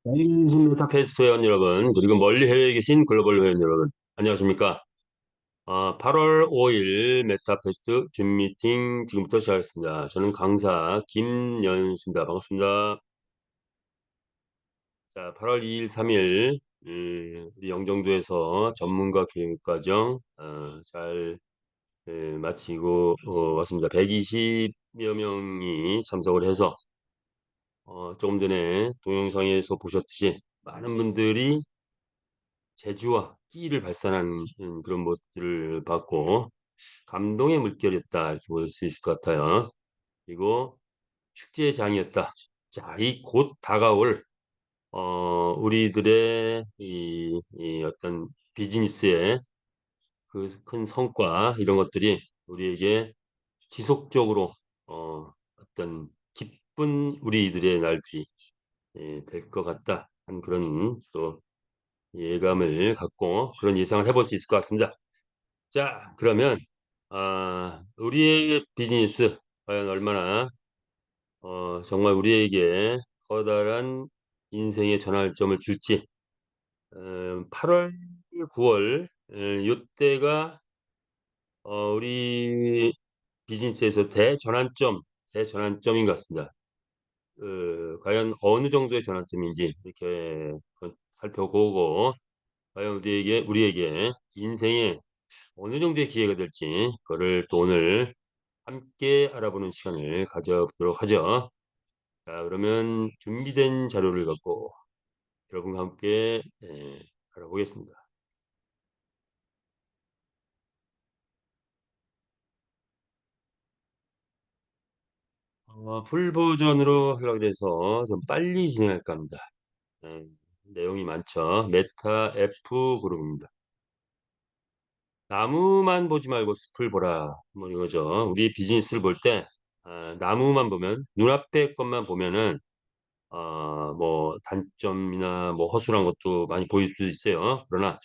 안녕하십니까 메타캐스트 회원 여러분, 그리고 멀리 해외에 계신 글로벌 회원 여러분, 안녕하십니까? 8월 5일 메타캐스트 줌 미팅 지금부터 시작하겠습니다. 저는 강사 김연수입니다. 반갑습니다. 자, 8월 2일, 3일 우리 영종도에서 전문가 교육과정 잘 마치고 왔습니다. 120여 명이 참석을 해서 조금 전에 동영상에서 보셨듯이 많은 분들이 재주와 끼를 발산하는 그런 모습들을 봤고 감동의 물결이었다 이렇게 볼 수 있을 것 같아요. 그리고 축제의 장이었다. 자, 이 곧 다가올 우리들의 이 어떤 비즈니스의 그 큰 성과 이런 것들이 우리에게 지속적으로 어떤 기쁜 우리들의 날들이 될 것 같다 한 그런 또 예감을 갖고 그런 예상을 해볼 수 있을 것 같습니다. 자, 그러면 우리의 비즈니스 과연 얼마나 정말 우리에게 커다란 인생의 전환점을 줄지 8월, 9월 이때가 우리 비즈니스에서 대전환점인 것 같습니다. 과연 어느 정도의 전환점인지 이렇게 살펴보고 과연 우리에게 인생의 어느 정도의 기회가 될지 그거를 또 오늘 함께 알아보는 시간을 가져보도록 하죠. 자, 그러면 준비된 자료를 갖고 여러분과 함께 알아보겠습니다. 풀 버전으로 하려고 해서 좀 빨리 진행할까 합니다. 예, 내용이 많죠. 메타 F 그룹입니다. 나무만 보지 말고 숲을 보라. 뭐 이거죠. 우리 비즈니스를 볼 때 나무만 보면 눈앞의 것만 보면은 뭐 단점이나 뭐 허술한 것도 많이 보일 수도 있어요. 그러나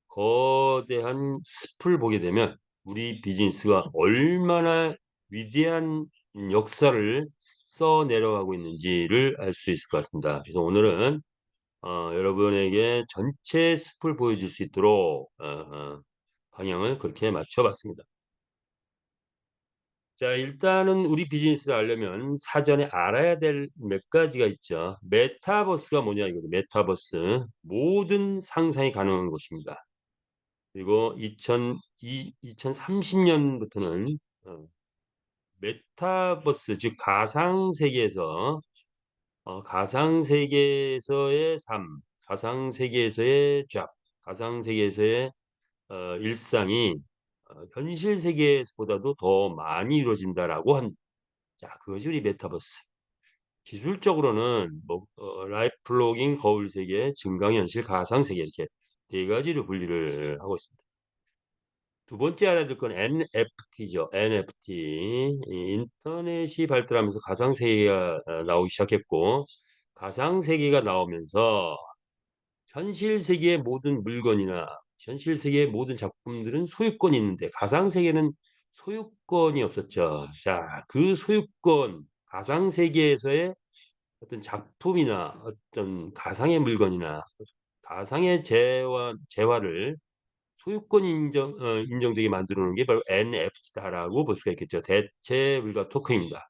거대한 숲을 보게 되면 우리 비즈니스가 얼마나 위대한 역사를 써 내려가고 있는지를 알 수 있을 것 같습니다. 그래서 오늘은 여러분에게 전체 숲을 보여줄 수 있도록 방향을 그렇게 맞춰봤습니다. 자, 일단은 우리 비즈니스를 알려면 사전에 알아야 될 몇 가지가 있죠. 메타버스가 뭐냐 이거죠. 메타버스. 모든 상상이 가능한 곳입니다. 그리고 2030년부터는 메타버스, 즉 가상세계에서의 삶, 가상세계에서의 잡, 가상세계에서의 일상이 현실 세계보다도 더 많이 이루어진다라고 자, 그것이 우리 메타버스. 기술적으로는 뭐 라이프 플로깅, 거울 세계, 증강현실, 가상 세계 이렇게 네 가지로 분리를 하고 있습니다. 두 번째 알아야 될 건 NFT죠. NFT. 이 인터넷이 발달하면서 가상 세계가 나오기 시작했고 가상 세계가 나오면서 현실 세계의 모든 물건이나 현실 세계의 모든 작품들은 소유권이 있는데 가상 세계는 소유권이 없었죠. 자, 그 소유권 가상 세계에서의 어떤 작품이나 어떤 가상의 물건이나 가상의 재화를 소유권 인정되게 만들어 놓은 게 바로 NFT다라고 볼 수가 있겠죠. 대체 물가 토큰입니다.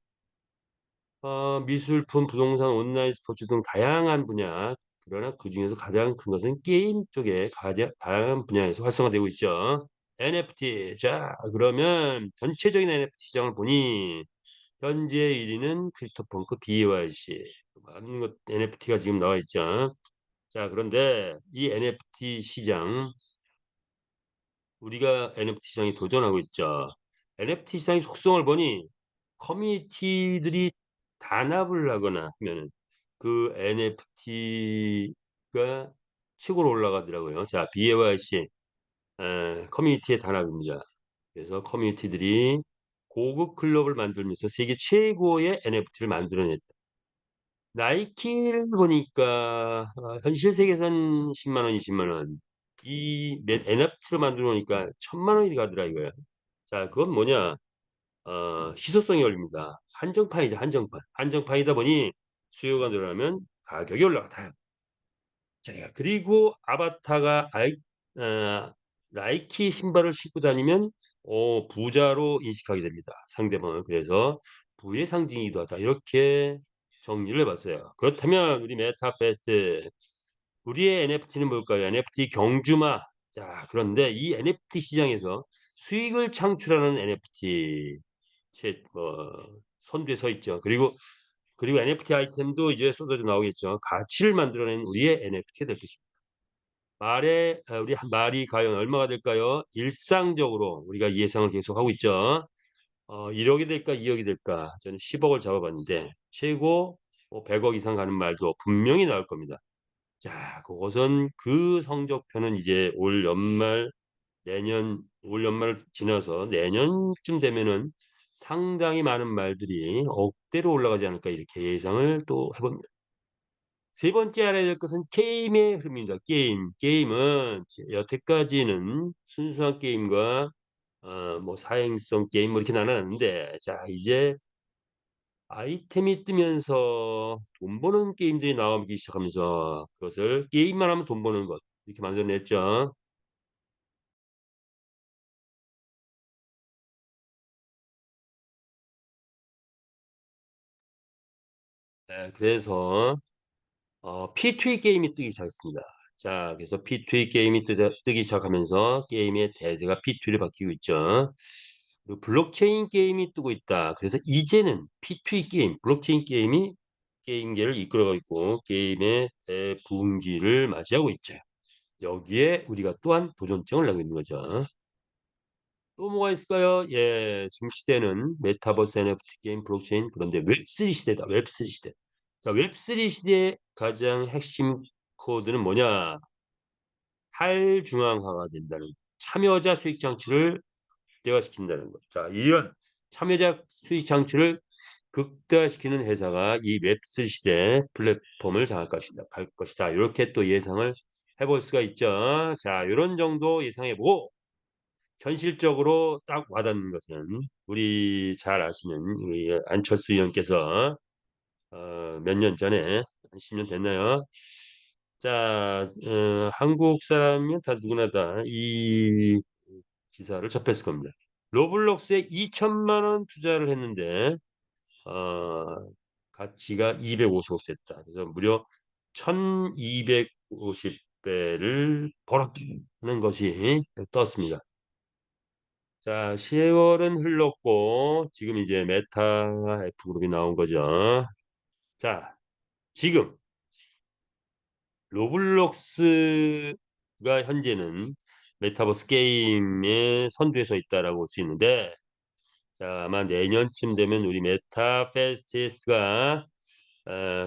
미술품, 부동산, 온라인 스포츠 등 다양한 분야, 그러나 그중에서 가장 큰 것은 게임 쪽에 가장 다양한 분야에서 활성화되고 있죠. NFT. 자, 그러면 전체적인 NFT 시장을 보니 현재 1위는 크립토펑크 BYC. 많은 것 NFT가 지금 나와 있죠. 자, 그런데 이 NFT 시장 우리가 NFT 시장에 도전하고 있죠. NFT 시장의 속성을 보니 커뮤니티들이 단합을 하거나 하면은 그 NFT가 치고로 올라가더라고요. 자, BAYC 커뮤니티의 단합입니다. 그래서 커뮤니티들이 고급 클럽을 만들면서 세계 최고의 NFT를 만들어냈다. 나이키를 보니까 현실 세계선 10만 원, 20만 원. 이 NFT로 만들어 놓으니까 1,000만 원이 가더라 이거야. 자, 그건 뭐냐? 희소성이 걸립니다. 한정판이죠, 한정판. 한정판이다 보니 수요가 늘어나면 가격이 올라가다. 자, 그리고 아바타가 나이키 신발을 신고 다니면 부자로 인식하게 됩니다. 상대방을. 그래서 부의 상징이기도 하다. 이렇게 정리를 해봤어요. 그렇다면 우리 메타페스트 우리의 NFT는 뭘까요? NFT 경주마. 자, 그런데 이 NFT 시장에서 수익을 창출하는 NFT 선두에 서 있죠. 그리고 NFT 아이템도 이제 쏟아져 나오겠죠. 가치를 만들어낸 우리의 NFT가 될 것입니다. 우리 한 말이 과연 얼마가 될까요? 일상적으로 우리가 예상을 계속하고 있죠. 1억이 될까, 2억이 될까? 저는 10억을 잡아봤는데 최고 100억 이상 가는 말도 분명히 나올 겁니다. 자, 그것은 그 성적표는 이제 올 연말 지나서 내년쯤 되면은 상당히 많은 말들이 억대로 올라가지 않을까 이렇게 예상을 또 해봅니다. 세 번째 알아야 될 것은 게임의 흐름입니다. 게임은 여태까지는 순수한 게임과 뭐 사행성 게임 뭐 이렇게 나눠놨는데 자 이제 아이템이 뜨면서 돈 버는 게임들이 나오기 시작하면서 그것을 게임만 하면 돈 버는 것 이렇게 만들어냈죠. 네, 그래서 P2E 게임이 뜨기 시작했습니다. 자, 그래서 P2E 게임이 뜨기 시작하면서 게임의 대세가 P2E를 바뀌고 있죠. 그리고 블록체인 게임이 뜨고 있다. 그래서 이제는 P2E 게임, 블록체인 게임이 게임계를 이끌어가고 있고 게임의 대부흥기를 맞이하고 있죠. 여기에 우리가 또한 도전장을 나고 있는 거죠. 또 뭐가 있을까요? 예, 지금 시대는 메타버스 NFT 게임 블록체인 그런데 웹3 시대다. 웹3 시대. 자, 웹3 시대의 가장 핵심 코드는 뭐냐? 탈중앙화가 된다는 참여자 수익 장치를 극대화시킨다는 것. 자, 이런 참여자 수익 장치를 극대화시키는 회사가 이 웹3 시대 플랫폼을 장악할 것이다. 갈 것이다. 이렇게 또 예상을 해볼 수가 있죠. 자, 이런 정도 예상해보고 현실적으로 딱 와닿는 것은 우리 잘 아시는 우리 안철수 의원께서 몇 년 전에 한 10년 됐나요? 자, 한국 사람이면 다 누구나 다 이 기사를 접했을 겁니다. 로블록스에 2천만 원 투자를 했는데 가치가 250억 됐다. 그래서 무려 1250배를 벌었다는 것이 떴습니다. 자, 10월은 흘렀고 지금 이제 메타 F그룹이 나온 거죠. 자, 지금 로블록스가 현재는 메타버스 게임의 선두에 서 있다라고 볼 수 있는데 자, 아마 내년쯤 되면 우리 메타페스티스가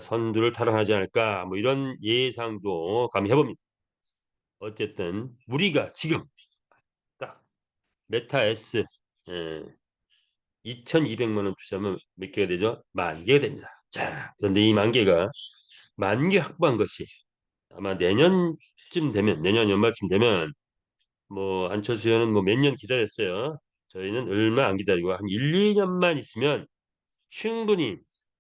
선두를 탈환하지 않을까 뭐 이런 예상도 감히 해봅니다. 어쨌든 우리가 지금 딱 메타 S 2,200만 원 투자하면 몇 개가 되죠? 만 개가 됩니다. 자, 그런데 이 만 개가 만 개 확보한 것이 아마 내년쯤 되면 내년 연말쯤 되면 뭐 안철수 의원은 뭐 몇 년 기다렸어요. 저희는 얼마 안 기다리고 한 1, 2년만 있으면 충분히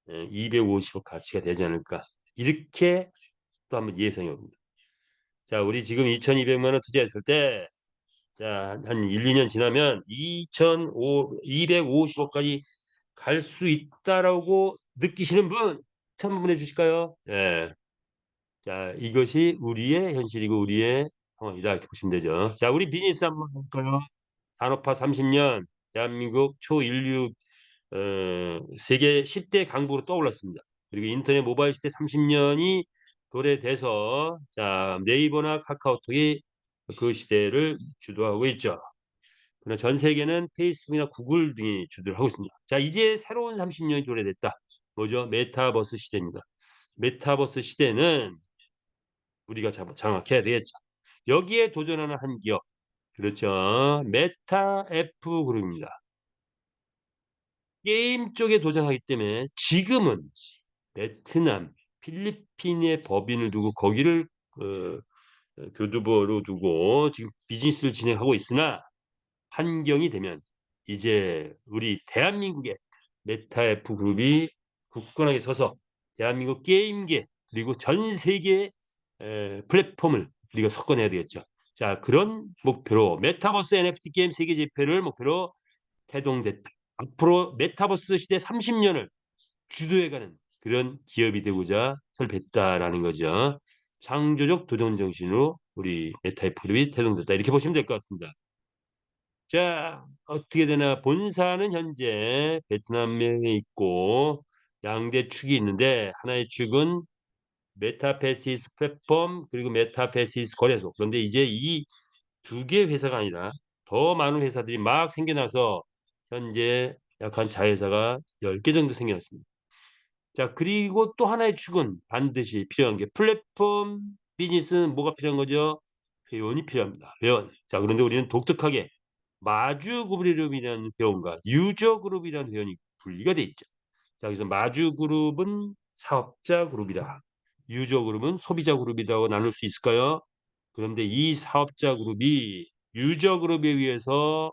250억 가치가 되지 않을까. 이렇게 또 한번 예상해 봅니다. 자, 우리 지금 2,200만 원 투자했을 때 자, 한 1, 2년 지나면 250억까지 갈 수 있다라고 느끼시는 분, 한번 보내주실까요? 예. 자, 이것이 우리의 현실이고 우리의 상황이다. 이렇게 보시면 되죠. 자, 우리 비즈니스 한번 볼까요? 산업화 30년, 대한민국 초인류 세계 10대 강국으로 떠올랐습니다. 그리고 인터넷 모바일 시대 30년이 도래돼서 자, 네이버나 카카오톡이 그 시대를 주도하고 있죠. 그러나 전 세계는 페이스북이나 구글 등이 주도를 하고 있습니다. 자, 이제 새로운 30년이 도래됐다. 뭐죠? 메타버스 시대입니다. 메타버스 시대는 우리가 장악해야 되겠죠. 여기에 도전하는 한 기업, 그렇죠. 메타 F 그룹입니다. 게임 쪽에 도전하기 때문에 지금은 베트남, 필리핀의 법인을 두고 거기를 교두보로 두고 지금 비즈니스를 진행하고 있으나 환경이 되면 이제 우리 대한민국의 메타F 그룹이 굳건하게 서서 대한민국 게임계 그리고 전 세계 플랫폼을 우리가 섞어내야 되겠죠. 자, 그런 목표로 메타버스 NFT 게임 세계 재패를 목표로 태동됐다. 앞으로 메타버스 시대 30 년을 주도해가는 그런 기업이 되고자 설립했다라는 거죠. 창조적 도전 정신으로 우리 메타의 그룹이 태동됐다. 이렇게 보시면 될 것 같습니다. 자, 어떻게 되나 본사는 현재 베트남에 있고 양대 축이 있는데 하나의 축은 메타페시스 플랫폼 그리고 메타페시스 거래소. 그런데 이제 이 두 개의 회사가 아니라 더 많은 회사들이 막 생겨나서 현재 약 한 자회사가 10개 정도 생겨났습니다. 자, 그리고 또 하나의 축은 반드시 필요한 게 플랫폼 비즈니스는 뭐가 필요한 거죠? 회원이 필요합니다. 회원. 자, 그런데 우리는 독특하게 마주 그룹이라는 회원과 유저 그룹이라는 회원이 분리가 돼 있죠. 자, 그래서 마주 그룹은 사업자 그룹이다. 유저 그룹은 소비자 그룹이라고 나눌 수 있을까요? 그런데 이 사업자 그룹이 유저 그룹에 의해서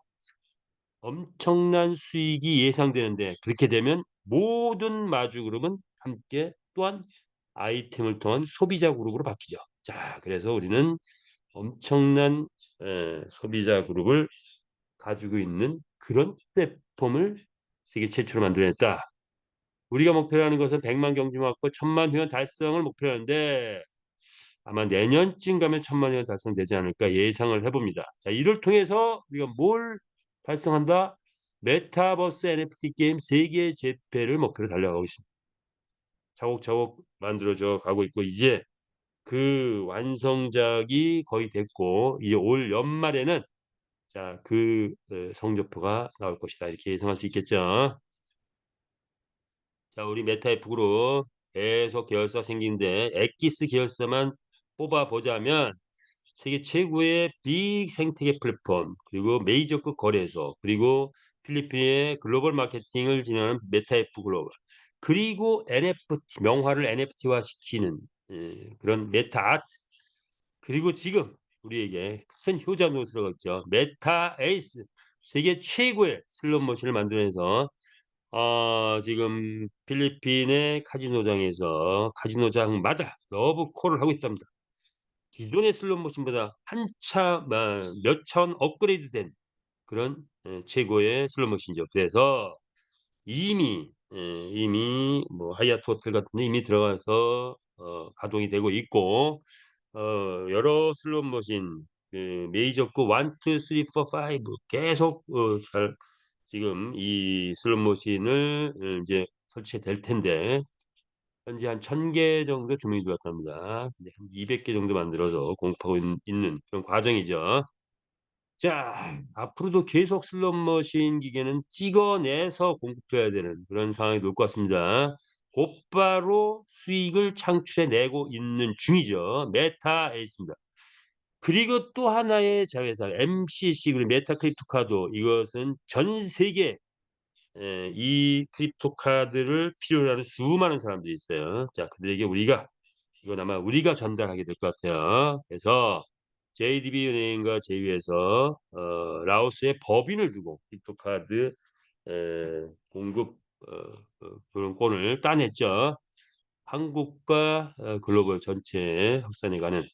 엄청난 수익이 예상되는데 그렇게 되면 모든 마주 그룹은 함께 또한 아이템을 통한 소비자 그룹으로 바뀌죠. 자, 그래서 우리는 엄청난 소비자 그룹을 가지고 있는 그런 플랫폼을 세계 최초로 만들어냈다. 우리가 목표로 하는 것은 100만 경주마과 1000만 회원 달성을 목표로 하는데 아마 내년쯤 가면 1000만 회원 달성되지 않을까 예상을 해봅니다. 자, 이를 통해서 우리가 뭘 달성한다? 메타버스 NFT 게임 세계 재패를 목표로 달려가고 있습니다. 차곡차곡 만들어져 가고 있고 이제 그 완성작이 거의 됐고 이제 올 연말에는 자, 그 성적표가 나올 것이다. 이렇게 예상할 수 있겠죠. 자, 우리 메타F 그룹 계속 계열사 생긴데 엑기스 계열사만 뽑아보자면 세계 최고의 빅 생태계 플랫폼 그리고 메이저급 거래소 그리고 필리핀의 글로벌 마케팅을 진행하는 메타F 글로벌 그리고 NFT 명화를 NFT화 시키는 그런 메타아트 그리고 지금 우리에게 큰 효자 노릇을 했죠. 메타 에이스 세계 최고의 슬롯머신을 만들어내서 지금 필리핀의 카지노장에서 카지노장마다 러브콜을 하고 있답니다. 기존의 슬롯머신보다 한차 몇 차원 업그레이드된 그런 최고의 슬롯머신이죠. 그래서 이미 뭐 하얏트 호텔 같은 데 이미 들어가서 가동이 되고 있고 여러 슬롯머신 메이저급 1, 2, 3, 4, 5 계속 잘 지금 이 슬롯머신을 이제 설치될 텐데 현재 한 1000개 정도 주문이 들어왔답니다. 근데 한 200개 정도 만들어서 공급하고 있는 그런 과정이죠. 자, 앞으로도 계속 슬롯머신 기계는 찍어내서 공급해야 되는 그런 상황이 올 것 같습니다. 곧바로 수익을 창출해 내고 있는 중이죠. 메타 에이스입니다. 그리고 또 하나의 자회사 MCC 그리고 메타 크립토 카드 이것은 전 세계 이 크립토 카드를 필요로 하는 수많은 사람들이 있어요. 자, 그들에게 우리가 이건 아마 우리가 전달하게 될 것 같아요. 그래서 JDB 은행과 제휴해서 라오스에 법인을 두고 크립토 카드 공급 그런 권을 따냈죠. 한국과 글로벌 전체 확산에 가는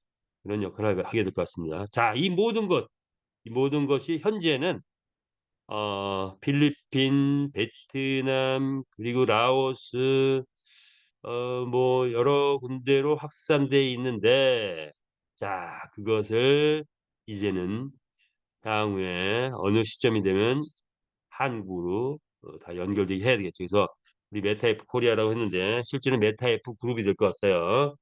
그런 역할을 하게 될 것 같습니다. 자, 이 모든 것이 현재는 필리핀, 베트남 그리고 라오스 뭐 여러 군데로 확산돼 있는데 자, 그것을 이제는 향후에 어느 시점이 되면 한국으로 다 연결되게 해야 되겠죠. 그래서 우리 메타F 코리아라고 했는데 실제는 메타F 그룹이 될 것 같아요.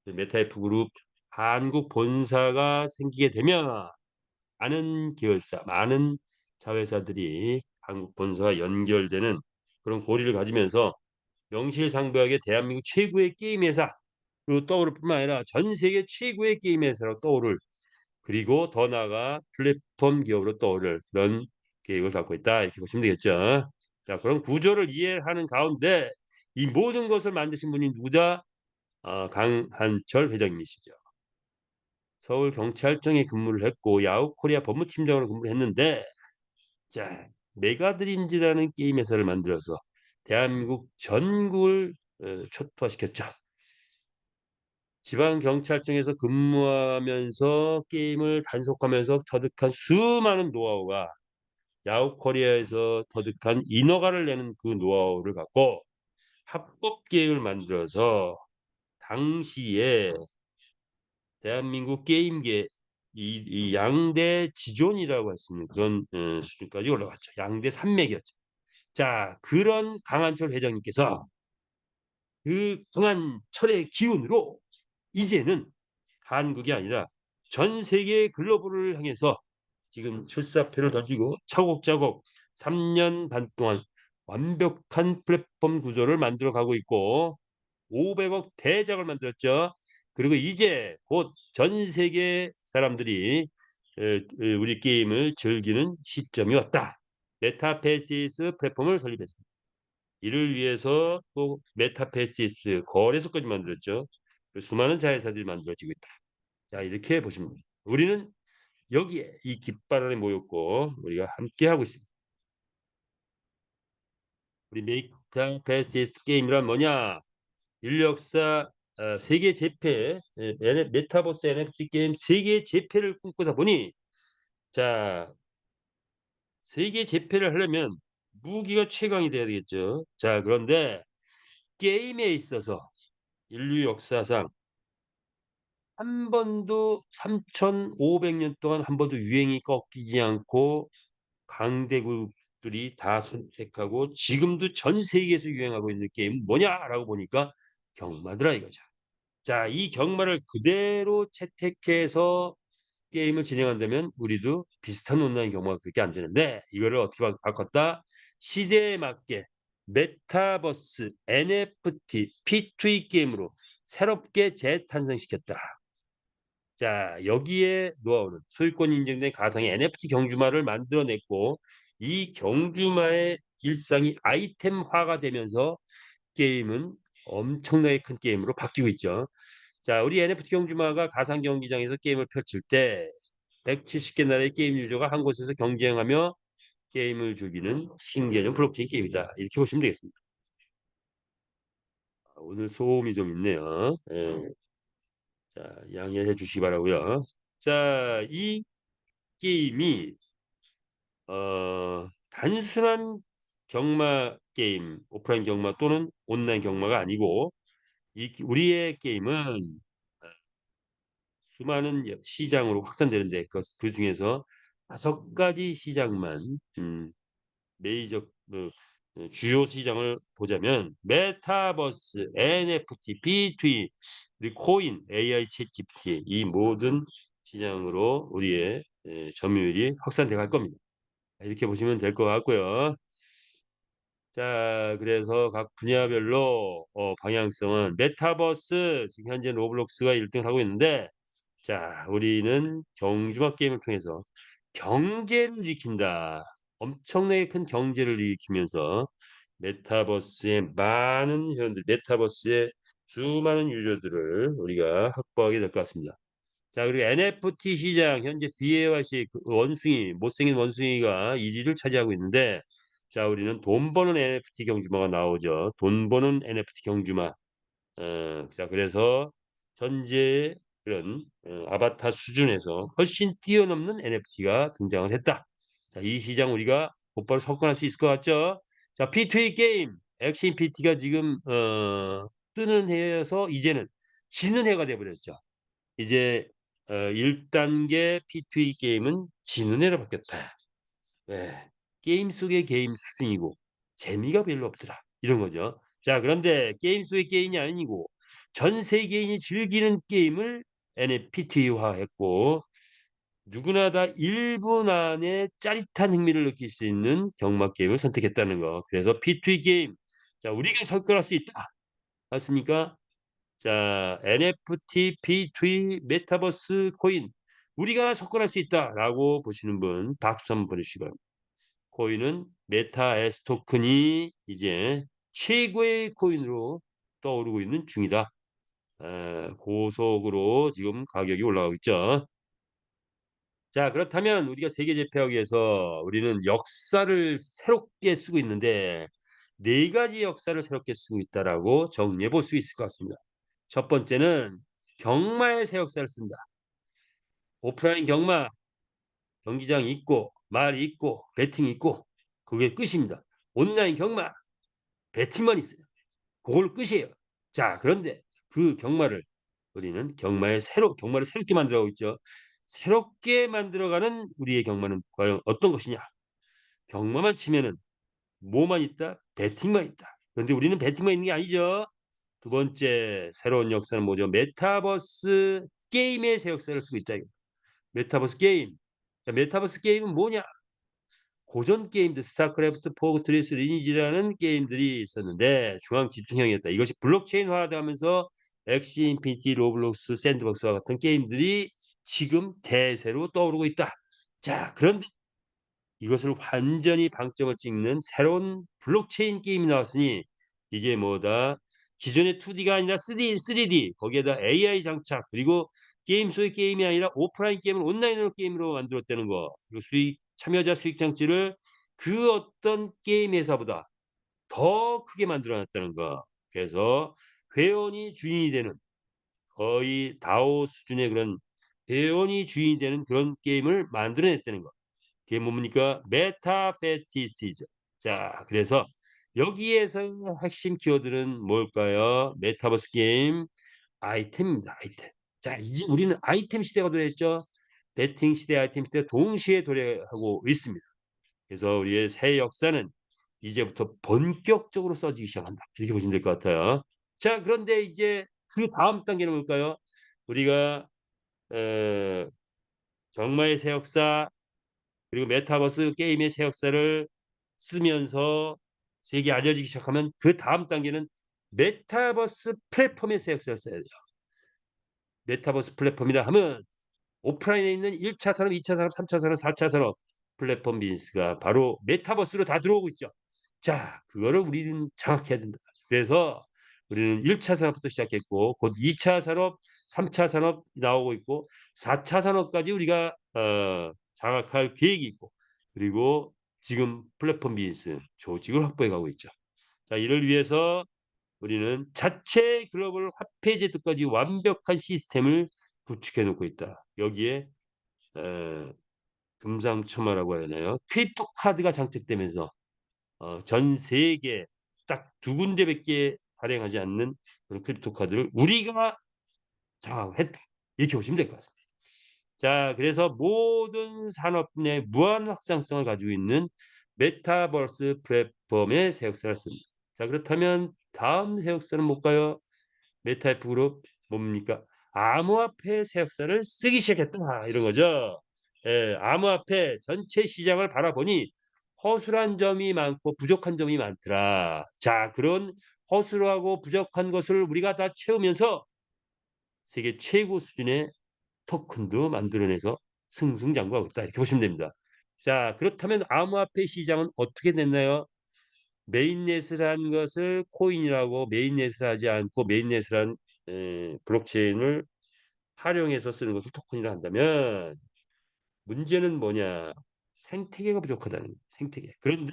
메타F 그룹 한국 본사가 생기게 되면 많은 계열사, 많은 자회사들이 한국 본사와 연결되는 그런 고리를 가지면서 명실상부하게 대한민국 최고의 게임 회사로 떠오를 뿐만 아니라 전 세계 최고의 게임 회사로 떠오를 그리고 더 나아가 플랫폼 기업으로 떠오를 그런 계획을 갖고 있다 이렇게 보시면 되겠죠. 자, 그런 구조를 이해하는 가운데 이 모든 것을 만드신 분이 누구다? 강한철 회장님이시죠. 서울경찰청에 근무를 했고 야후코리아 법무팀장으로 근무를 했는데 자, 메가드림즈라는 게임 회사를 만들어서 대한민국 전국을 초토화시켰죠. 지방경찰청에서 근무하면서 게임을 단속하면서 터득한 수많은 노하우가 야후 코리아에서 터득한 인허가를 내는 그 노하우를 갖고 합법 게임을 만들어서 당시에 대한민국 게임계 이 양대 지존이라고 할 수 있는 그런 수준까지 올라갔죠. 양대 산맥이었죠. 자, 그런 강한철 회장님께서 그 강한 철의 기운으로 이제는 한국이 아니라 전 세계 글로벌을 향해서 지금 출사표를 던지고 차곡차곡 3년 반 동안 완벽한 플랫폼 구조를 만들어 가고 있고 500억 대작을 만들었죠. 그리고 이제 곧 전 세계 사람들이 우리 게임을 즐기는 시점이 왔다. 메타페시스 플랫폼을 설립했습니다. 이를 위해서 또 메타페시스 거래소까지 만들었죠. 수많은 자회사들이 만들어지고 있다. 자, 이렇게 보시면 됩니다. 우리는 여기에 이 깃발 아래 모였고 우리가 함께하고 있습니다. 우리 메타페시스 게임이란 뭐냐? 인류 역사 세계 재패 메타버스 NFT 게임 세계 재패를 꿈꾸다 보니 자 세계 재패를 하려면 무기가 최강이 돼야 되겠죠. 자 그런데 게임에 있어서 인류 역사상 한 번도 3,500년 동안 한 번도 유행이 꺾이지 않고 강대국들이 다 선택하고 지금도 전 세계에서 유행하고 있는 게임은 뭐냐라고 보니까 경마더라 이거죠. 자, 이 경마를 그대로 채택해서 게임을 진행한다면 우리도 비슷한 온라인 경마가 그렇게 안 되는데 이거를 어떻게 바꿨다? 시대에 맞게 메타버스, NFT, P2E 게임으로 새롭게 재탄생시켰다. 자, 여기에 노하우는 소유권 인증된 가상의 NFT 경주마를 만들어냈고 이 경주마의 일상이 아이템화가 되면서 게임은 엄청나게 큰 게임으로 바뀌고 있죠. 자, 우리 NFT 경주마가 가상 경기장에서 게임을 펼칠 때 170개 나라의 게임 유저가 한 곳에서 경쟁하며 게임을 즐기는 신개념 블록체인 게임이다. 이렇게 보시면 되겠습니다. 오늘 소음이 좀 있네요. 예. 자, 양해해 주시기 바라고요. 자, 이 게임이 단순한 경마 게임, 오프라인 경마 또는 온라인 경마가 아니고 우리의 게임은 수많은 시장으로 확산되는데 그중에서 5가지 시장만 메이저 주요 시장을 보자면 메타버스, NFT, B2E, 그리고 코인, AI, 챗GPT 이 모든 시장으로 우리의 점유율이 확산돼 갈 겁니다. 이렇게 보시면 될 것 같고요. 자, 그래서 각 분야별로 방향성은 메타버스 지금 현재 로블록스가 1등 하고 있는데 자, 우리는 경주마 게임을 통해서 경제를 일으킨다. 엄청나게 큰 경제를 일으키면서 메타버스의 많은 회원들, 메타버스의 수많은 유저들을 우리가 확보하게 될 것 같습니다. 자, 그리고 NFT 시장 현재 BAYC 그 원숭이 못생긴 원숭이가 1위를 차지하고 있는데 자, 우리는 돈 버는 NFT 경주마가 나오죠. 돈 버는 NFT 경주마. 자, 그래서 현재 그런 아바타 수준에서 훨씬 뛰어넘는 NFT가 등장을 했다. 자, 이 시장 우리가 곧바로 석권할 수 있을 것 같죠? 자, P2E 게임 엑신 PT가 지금 뜨는 해에서 이제는 지는 해가 돼버렸죠. 이제 1단계 P2E 게임은 지는 해로 바뀌었다. 네. 게임 속의 게임 수준이고 재미가 별로 없더라. 이런 거죠. 자, 그런데 게임 속의 게임이 아니고 전 세계인이 즐기는 게임을 NFT화했고 누구나 다 1분 안에 짜릿한 흥미를 느낄 수 있는 경마 게임을 선택했다는 거. 그래서 P2E 게임. 자, 우리가 접근할 수 있다. 맞습니까? 자, NFT, P2E, 메타버스 코인 우리가 접근할 수 있다라고 보시는 분 박수 한번 보내주시기 바랍니다. 코인은 메타에스 토큰이 이제 최고의 코인으로 떠오르고 있는 중이다. 고속으로 지금 가격이 올라가고 있죠. 자, 그렇다면 우리가 세계 제패하기 위해서 우리는 역사를 새롭게 쓰고 있는데 4가지 역사를 새롭게 쓰고 있다라고 정리해 볼 수 있을 것 같습니다. 첫 번째는 경마의 새 역사를 쓴다. 오프라인 경마, 경기장이 있고 말이 있고 배팅이 있고 그게 끝입니다. 온라인 경마, 배팅만 있어요. 그걸로 끝이에요. 자, 그런데 그 경마를 우리는 경마를 새롭게 만들어가고 있죠. 새롭게 만들어가는 우리의 경마는 과연 어떤 것이냐? 경마만 치면은 뭐만 있다? 배팅만 있다. 그런데 우리는 배팅만 있는 게 아니죠. 두 번째 새로운 역사는 뭐죠? 메타버스 게임의 새 역사를 쓰고 있다. 메타버스 게임. 자, 메타버스 게임은 뭐냐? 고전 게임들 스타크래프트, 포트리스, 리니지라는 게임들이 있었는데 중앙 집중형이었다. 이것이 블록체인화되면서 엑시 인피니티, 로블록스, 샌드박스와 같은 게임들이 지금 대세로 떠오르고 있다. 자, 그런데 이것을 완전히 방점을 찍는 새로운 블록체인 게임이 나왔으니 이게 뭐다? 기존의 2D가 아니라 3D 거기에다 AI 장착 그리고 게임 속의 게임이 아니라 오프라인 게임을 온라인으로 게임으로 만들었다는 거. 그리고 참여자 수익 창출을 그 어떤 게임 회사보다 더 크게 만들어 놨다는 거. 그래서 회원이 주인이 되는 거의 다오 수준의 그런 회원이 주인이 되는 그런 게임을 만들어냈다는 거. 그게 뭡니까? 메타페스티시즈. 자, 그래서 여기에서 핵심 키워드는 뭘까요? 메타버스 게임 아이템입니다. 아이템. 자, 이제 우리는 아이템 시대가 도래했죠. 배팅 시대, 아이템 시대 동시에 도래하고 있습니다. 그래서 우리의 새 역사는 이제부터 본격적으로 써지기 시작한다. 이렇게 보시면 될 것 같아요. 자, 그런데 이제 그 다음 단계는 뭘까요? 우리가 어, 정마의 새 역사 그리고 메타버스 게임의 새 역사를 쓰면서 세계에 알려지기 시작하면 그 다음 단계는 메타버스 플랫폼의 새 역사를 써야 돼요. 메타버스 플랫폼이라 하면 오프라인에 있는 1차 산업, 2차 산업, 3차 산업, 4차 산업 플랫폼 비즈니스가 바로 메타버스로 다 들어오고 있죠. 자, 그거를 우리는 장악해야 된다. 그래서 우리는 1차 산업부터 시작했고 곧 2차 산업, 3차 산업 나오고 있고 4차 산업까지 우리가 장악할 계획이 있고 그리고 지금 플랫폼 비즈니스 조직을 확보해 가고 있죠. 자, 이를 위해서 우리는 자체 글로벌 화폐 제도까지 완벽한 시스템을 구축해 놓고 있다. 여기에 에, 금상첨화라고 해야 하나요? 크립토 카드가 장착되면서 전 세계 딱 두 군데밖에 발행하지 않는 그런 크립토 카드를 우리가 장악했다. 이렇게 보시면 될 것 같습니다. 자, 그래서 모든 산업 내 무한 확장성을 가지고 있는 메타버스 플랫폼의 새 역사를 씁니다. 자, 그렇다면 다음 새 역사는 뭘까요? 메타F 그룹 뭡니까? 암호화폐 새 역사를 쓰기 시작했다 이런 거죠. 예, 암호화폐 전체 시장을 바라보니 허술한 점이 많고 부족한 점이 많더라. 자, 그런 허술하고 부족한 것을 우리가 다 채우면서 세계 최고 수준의 토큰도 만들어내서 승승장구하고 있다. 이렇게 보시면 됩니다. 자, 그렇다면 암호화폐 시장은 어떻게 됐나요? 메인넷이라는 것을 코인이라고 메인넷을 하지 않고 메인넷이란 블록체인을 활용해서 쓰는 것을 토큰이라 한다면 문제는 뭐냐? 생태계가 부족하다는 거예요. 생태계. 그런데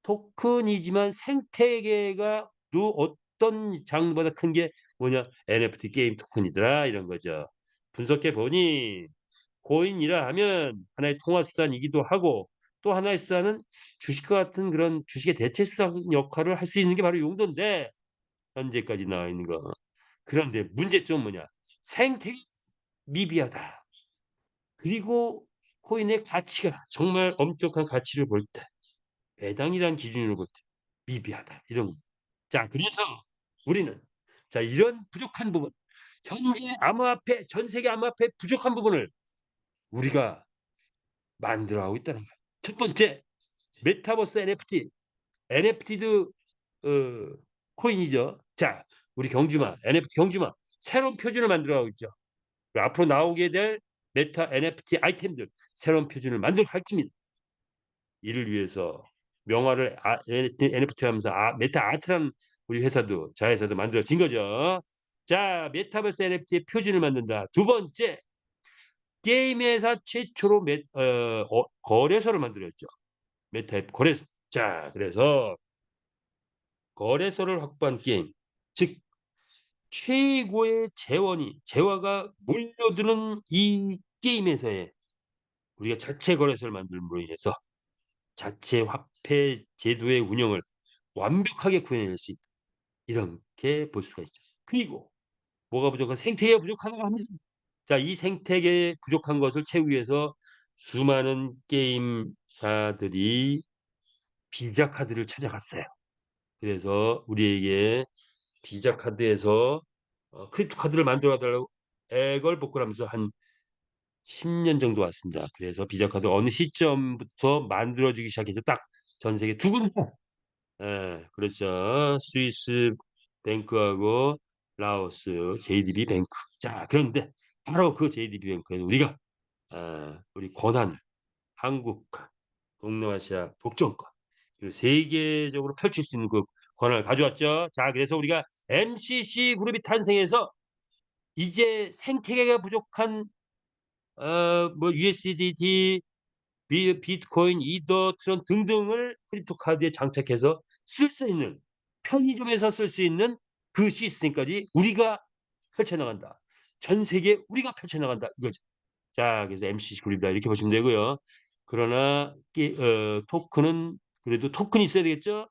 토큰이지만 생태계가 또 어떤 장르보다 큰 게 뭐냐? NFT 게임 토큰이더라 이런 거죠. 분석해 보니 코인이라 하면 하나의 통화 수단이기도 하고 또 하나의 수단은 주식과 같은 그런 주식의 대체 수단 역할을 할 수 있는 게 바로 용도인데 현재까지 나와 있는 거. 그런데 문제점은 뭐냐? 생태계 미비하다. 그리고 코인의 가치가 정말 엄격한 가치를 볼 때, 배당이라는 기준으로 볼 때 미비하다. 이런 거. 자, 그래서 우리는 자, 이런 부족한 부분, 현재 암호화폐, 전 세계 암호화폐 부족한 부분을 우리가 만들어가고 있다는 거예요. 첫 번째, 메타버스 NFT. NFT도 코인이죠. 자, 우리 경주마, NFT 경주마 새로운 표준을 만들어가고 있죠. 앞으로 나오게 될 메타 NFT 아이템들 새로운 표준을 만들어 갈 겁니다. 이를 위해서 명화를 NFT 하면서 메타 아트라는 우리 회사도 자회사도 만들어진 거죠. 자, 메타버스 NFT 표준을 만든다. 두 번째, 게임 회사 최초로 거래소를 만들었죠. 메타앱 거래소. 자, 그래서 거래소를 확보한 게임, 즉 최고의 재화가 몰려드는 이 게임에서의 우리가 자체 거래소를 만듦으로 인해서 자체 화폐 제도의 운영을 완벽하게 구현해낼 수 있다. 이렇게 볼 수가 있죠. 그리고 뭐가 부족한 생태계가 부족하다고 합니다. 자, 이 생태계에 부족한 것을 채우기 위해서 수많은 게임사들이 비자 카드를 찾아갔어요. 그래서 우리에게 비자 카드에서 크립토 카드를 만들어 달라고 애걸복걸하면서 한 10년 정도 왔습니다. 그래서 비자 카드 어느 시점부터 만들어 주기 시작해서 딱 전 세계 두 군데, 예, 그렇죠. 스위스 뱅크하고 라오스 JDB 뱅크. 자, 그런데 바로 그 JDB 뱅크에서 우리가 우리 권한을 한국과 동남아시아 독점권 그리고 세계적으로 펼칠 수 있는 그 권한을 가져왔죠. 자, 그래서 우리가 MCC 그룹이 탄생해서 이제 생태계가 부족한 뭐 USDT, 비트코인, 이더, 트론 등등을 크립토 카드에 장착해서 쓸 수 있는 편의점에서 쓸 수 있는 그 시스템까지 우리가 펼쳐 나간다. 전 세계에 우리가 펼쳐 나간다 이거죠. 자, 그래서 MCC 그룹이다 이렇게 보시면 되고요. 그러나 토큰은 그래도 토큰이 있어야 되겠죠?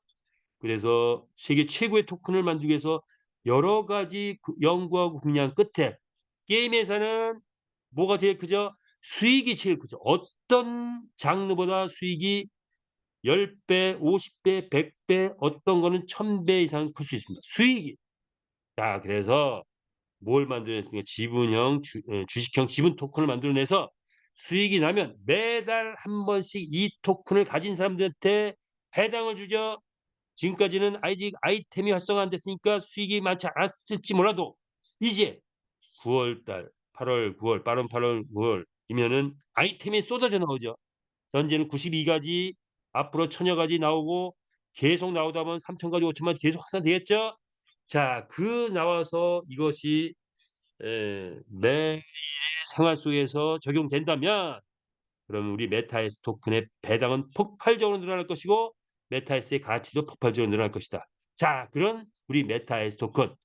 그래서 세계 최고의 토큰을 만들기 위해서 여러 가지 연구하고 궁리한 끝에 게임 회사는 뭐가 제일 크죠? 수익이 제일 크죠. 어떤 장르보다 수익이 10배, 50배, 100배, 어떤 거는 1000배 이상 클 수 있습니다. 수익이. 자, 그래서 뭘 만들어냈습니까? 지분형 주식형 지분 토큰을 만들어내서 수익이 나면 매달 한 번씩 이 토큰을 가진 사람들한테 배당을 주죠. 지금까지는 아직 아이템이 활성화 안 됐으니까 수익이 많지 않았을지 몰라도 이제 9월 달, 8월, 9월, 빠른 8월, 9월이면은 아이템이 쏟아져 나오죠. 현재는 92 가지, 앞으로 1000여 가지 나오고 계속 나오다 보면 3000 가지, 5000 가지 계속 확산되겠죠. 자, 그 나와서 이것이 매일의 생활 속에서 적용된다면 그럼 우리 메타에스 토큰의 배당은 폭발적으로 늘어날 것이고 메타에스의 가치도 폭발적으로 늘어날 것이다. 자, 그런 우리 메타에스 토큰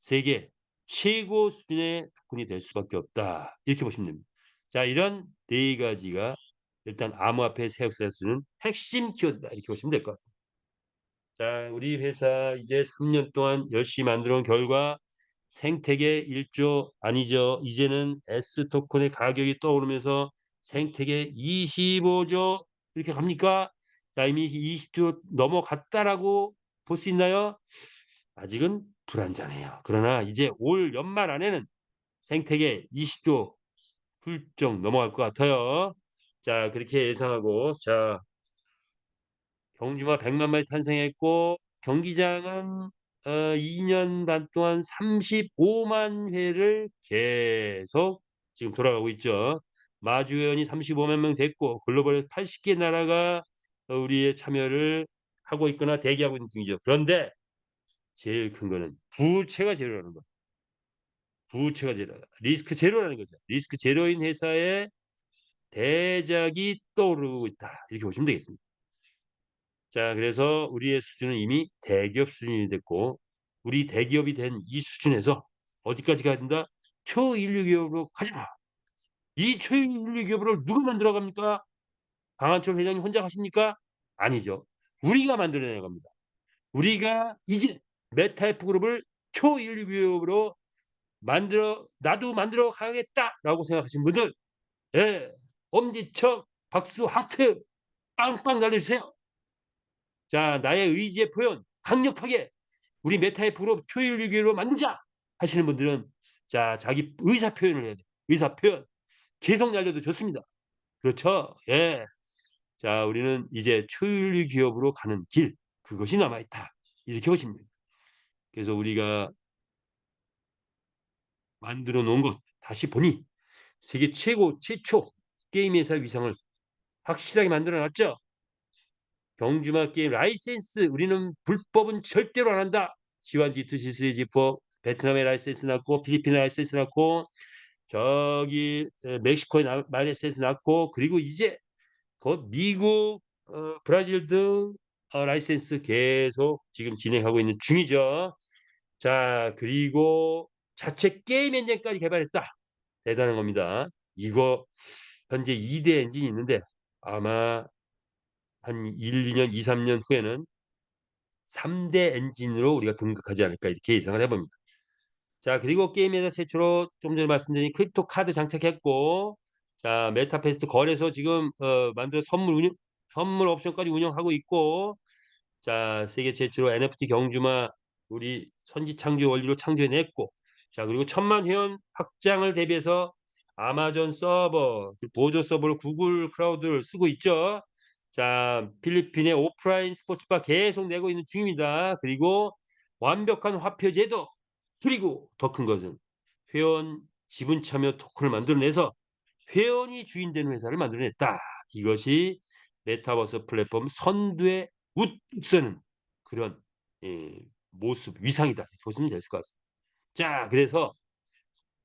세계 최고 수준의 토큰이 될 수밖에 없다. 이렇게 보시면 됩니다. 자, 이런 네 가지가 일단 암호화폐 새 역사에 쓰는 핵심 키워드다. 이렇게 보시면 될 것 같습니다. 자, 우리 회사 이제 3년 동안 열심히 만들어 온 결과 생태계 1조 아니죠. 이제는 S 토큰의 가격이 떠오르면서 생태계 25조 이렇게 갑니까? 자, 이미 20조 넘어갔다라고 볼 수 있나요? 아직은 불안전해요. 그러나 이제 올 연말 안에는 생태계 20조 훌쩍 넘어갈 것 같아요. 자, 그렇게 예상하고 자, 경주마 100만 마리 탄생했고 경기장은 2년 반 동안 35만 회를 계속 지금 돌아가고 있죠. 마주 회원이 35만 명 됐고 글로벌 80개 나라가 우리의 참여를 하고 있거나 대기하고 있는 중이죠. 그런데 제일 큰 거는 부채가 제로라는 거. 부채가 제로다. 리스크 제로라는 거죠. 리스크 제로인 회사의 대작이 떠오르고 있다. 이렇게 보시면 되겠습니다. 자, 그래서 우리의 수준은 이미 대기업 수준이 됐고 우리 대기업이 된 이 수준에서 어디까지 가야 된다? 초일류 기업으로 가자. 이 초일류 기업을 누가 만들어 갑니까? 강한철 회장님 혼자 가십니까? 아니죠. 우리가 만들어내 갑니다. 우리가 이제 메타F 그룹을 초일류 기업으로 나도 만들어 가야겠다라고 생각하신 분들, 예, 엄지척 박수 하트 빵빵 날려주세요. 자, 나의 의지의 표현 강력하게 우리 메타F로 초일류기로 만들자 하시는 분들은 자, 자기 의사 표현을 해야 돼. 의사 표현 계속 날려도 좋습니다. 그렇죠? 예. 자, 우리는 이제 초일류 기업으로 가는 길 그것이 남아 있다. 이렇게 보시면 됩니다. 그래서 우리가 만들어 놓은 것 다시 보니 세계 최초 게임 회사 위상을 확실하게 만들어 놨죠. 경주마 게임 라이센스 우리는 불법은 절대로 안 한다. G1, G2, G3, G4 베트남의 라이센스 났고 필리핀의 라이센스 났고 저기 멕시코의 라이센스 났고 그리고 이제 곧 미국, 브라질 등 라이센스 계속 지금 진행하고 있는 중이죠. 자, 그리고 자체 게임 엔진까지 개발했다. 대단한 겁니다. 이거 현재 2대 엔진이 있는데 아마 한 1-2 년, 2-3년 후에는 3대 엔진으로 우리가 등극하지 않을까 이렇게 예상을 해 봅니다. 자, 그리고 게임에서 최초로 좀 전에 말씀드린 크립토 카드 장착했고, 자, 메타퀘스트 거래소 지금 만들어 선물 옵션까지 운영하고 있고, 자, 세계 최초로 NFT 경주마 우리 선지 창조 원리로 창조해냈고, 자, 그리고 1,000만 회원 확장을 대비해서 아마존 서버, 그 보조 서버를 구글 클라우드를 쓰고 있죠. 자, 필리핀의 오프라인 스포츠바 계속 내고 있는 중입니다. 그리고 완벽한 화폐 제도, 그리고 더 큰 것은 회원 지분 참여 토큰을 만들어내서 회원이 주인 되는 회사를 만들어냈다. 이것이 메타버스 플랫폼 선두에 웃서는 그런 모습, 위상이다. 보시면 될 것 같습니다. 자, 그래서